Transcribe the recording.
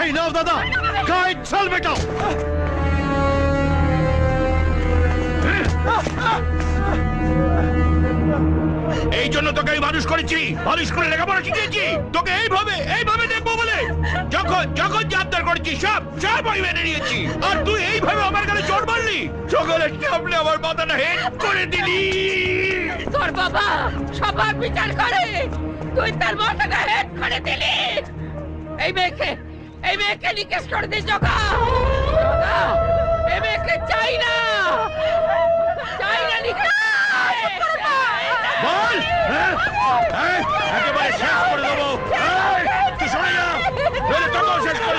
এই নাও দাদা, গাইড চল বেটা। এই জন্য তোকে আমি মানুষ করেছি, মানুষ করে লেখাপড়া শিখিয়েছি, তোকে এইভাবে এইভাবে দেখবো বলে। যখন যখন জাবদার করেছি সব সব আমি মেনে নিয়েছি, আর তুই এইভাবে আমার গালে চোট মারলি, সকলের সামনে আমার মাথাটা হেড করে দিলি। তোর বাবা সবার বিচার করে, তুই তার মাথাটা হেড করে দিলি। এই মেয়েকে নিকেশ করে দিস জগা। এই মেয়েকে চাই না নিকেশ। বল, একেবারে শেষ করে দেবো। তুই শোনে যা, তোকেও শেষ করে